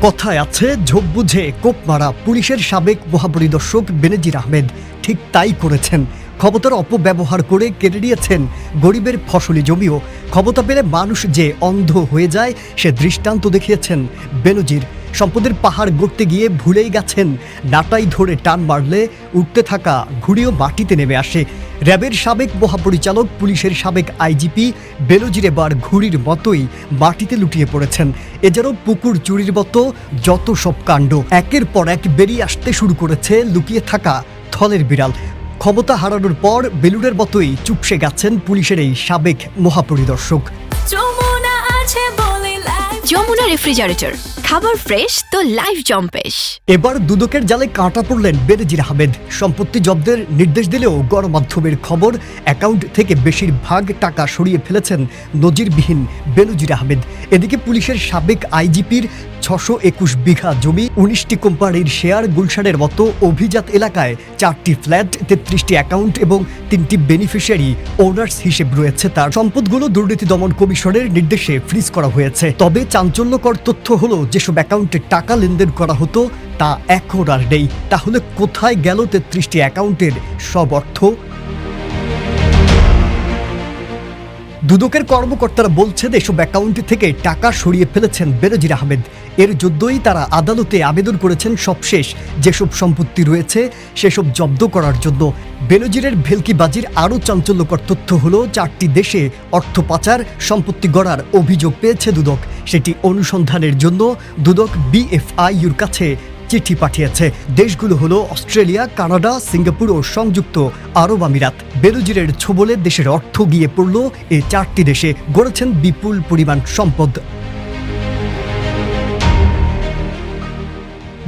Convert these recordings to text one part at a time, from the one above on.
কথায় আছে ঝোপ বুঝে কোপ মারা। পুলিশের সাবেক মহাপরিদর্শক বেনজির আহমেদ ঠিক তাই করেছেন। ক্ষমতার অপব্যবহার করে কেড়ে নিয়েছেন গরিবের ফসলি জমিও। ক্ষমতা পেলে মানুষ যে অন্ধ হয়ে যায় সে দৃষ্টান্ত দেখিয়েছেন বেনজির। সম্পদের পাহাড় গড়তে গিয়ে ভুলেই গেছেন নাটাই ধরে টান মারলে উঠতে থাকা ঘুড়িও মাটিতে নেমে আসে। র্যাবের সাবেক মহাপরিচালক, পুলিশের সাবেক আইজিপি বেনজির এবার ঘুড়ির মতোই মাটিতে লুটিয়ে পড়েছেন। এ যেন পুকুর চুরির মতো যত সব কাণ্ড একের পর এক বেরিয়ে আসতে শুরু করেছে লুকিয়ে থাকা থলের বিড়াল। ক্ষমতা হারানোর পর বেলুনের মতোই চুপসে গেছেন পুলিশের এই সাবেক মহাপরিদর্শক। যমুনা রেফ্রিজারেটর, খাবার ফ্রেশ তো লাইফ জম্পেশ। এবার দুদকের জালে কাঁটা পড়লেন বেনজির আহমেদ। সম্পত্তি জব্দের নির্দেশ দিলেও গণমাধ্যমের খবর, অ্যাকাউন্ট থেকে বেশিরভাগ টাকা সরিয়ে ফেলেছেন নজিরবিহীন বেনজির আহমেদ। এদিকে পুলিশের সাবেক আইজিপির 621 বিঘা জমি, 19টি কোম্পানির শেয়ার, গুলশানের মতো অভিজাত এলাকায় 4টি ফ্ল্যাট, 33টি অ্যাকাউন্ট এবং 3টি বেনিফিশিয়ারি ওনার্স হিসেব রয়েছে তার। সম্পদগুলো দুর্নীতি দমন কমিশনের নির্দেশে ফ্রিজ করা হয়েছে। তবে চাঞ্চল্যকর তথ্য হলো, যেসব অ্যাকাউন্টে টাকা লেনদেন করা হতো তা এখন আর নেই। তাহলে কোথায় গেল 33টি অ্যাকাউন্টের সব অর্থ? দুদকের কর্মকর্তারা বলছেন এসব অ্যাকাউন্ট থেকে টাকা সরিয়ে ফেলেছেন বেনজির আহমেদ। এর জন্যই তারা আদালতে আবেদন করেছেন সবশেষ যেসব সম্পত্তি রয়েছে সেসব জব্দ করার জন্য। বেনজিরের ভেলকিবাজির আরও চাঞ্চল্যকর তথ্য হলো, 4টি দেশে অর্থ পাচার সম্পত্তি গড়ার অভিযোগ পেয়েছে দুদক। সেটি অনুসন্ধানের জন্য দুদক বিএফআইউর কাছে চিঠি পাঠিয়েছে। দেশগুলো হলো অস্ট্রেলিয়া, কানাডা, সিঙ্গাপুর ও সংযুক্ত আরব আমিরাত। বেনজিরের ছোবলে দেশের অর্থ গিয়ে পড়ল এই 4টি দেশে, গড়েছেন বিপুল পরিমাণ সম্পদ।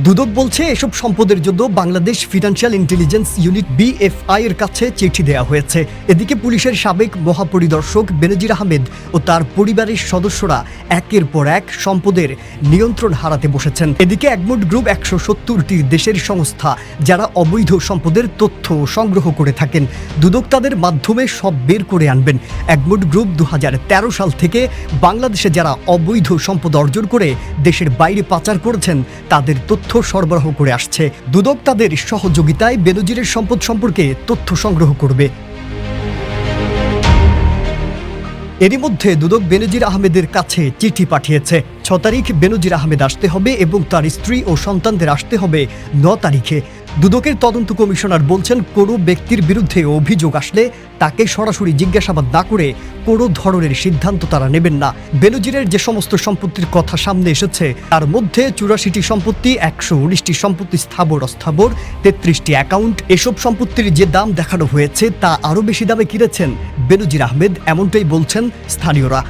দুদক বলছে এসব সম্পদের জন্য Bangladesh financial intelligence unit BFI এর কাছে চিঠি দেওয়া হয়েছে। এদিকে পুলিশের সাবেক মহাপরিদর্শক বেনজির আহমেদ ও তার পরিবারের সদস্যরা একের পর এক সম্পদের নিয়ন্ত্রণ হারাতে বসেছেন। এদিকে একমুট গ্রুপ 170টি দেশের সংস্থা যারা অবৈধ সম্পদের তথ্য সংগ্রহ করে থাকেন। দুদক তাদের মাধ্যমে সব বের করে আনবেন। একমুট গ্রুপ 2013 সাল থেকে বাংলাদেশে যারা অবৈধ সম্পদ অর্জন করে দেশের বাইরে পাচার করেছেন তাদের তথ্য সরবরাহ করে আসছে। দুদক তাদের সহযোগিতায় বেনজিরের সম্পদ সম্পর্কে তথ্য সংগ্রহ করবে। এরই মধ্যে দুদক বেনজির আহমেদের কাছে চিঠি পাঠিয়েছে। 6 তারিখ বেনজির আহমেদ আসতে হবে এবং তার স্ত্রী ও সন্তানদের আসতে হবে 9 তারিখে। দুদকের তদন্ত কমিশনার বলছেন, কোনো ব্যক্তির বিরুদ্ধে অভিযোগ আসলে তাকে সরাসরি জিজ্ঞাসাবাদ না করে কোনো ধরনের সিদ্ধান্ত তারা নেবেন না। বেনজিরের যে সমস্ত সম্পত্তির কথা সামনে এসেছে তার মধ্যে 84টি সম্পত্তি, 119টি সম্পত্তি স্থাবর অস্থাবর, 33টি অ্যাকাউন্ট। এসব সম্পত্তির যে দাম দেখানো হয়েছে তা আরও বেশি দামে কিনেছেন বেনজির আহমেদ, এমনটাই বলছেন স্থানীয়রা।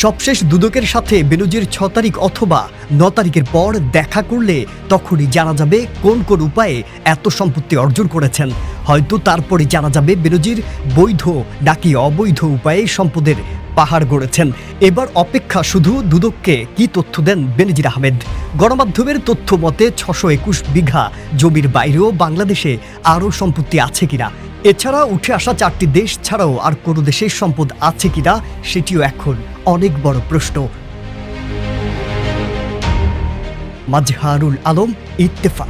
সবশেষ দুদকের সাথে বেনজির 6 তারিখ অথবা 9 তারিখের পর দেখা করলে তখনই জানা যাবে কোন কোন উপায়ে এত সম্পত্তি অর্জন করেছেন। হয়তো তারপরে জানা যাবে বেনজির বৈধ নাকি অবৈধ উপায়ে সম্পদের পাহাড় গড়েছেন। এবার অপেক্ষা শুধু দুদককে কি তথ্য দেন বেনজির আহমেদ। গণমাধ্যমের তথ্য মতে 621 বিঘা জমির বাইরেও বাংলাদেশে আরও সম্পত্তি আছে কিনা, এছাড়া উঠে আসা 4টি দেশ ছাড়াও আর কোনো দেশের সম্পদ আছে কিনা সেটিও এখন অনেক বড় প্রশ্ন। মাজহারুল আলম, ইত্তেফাক।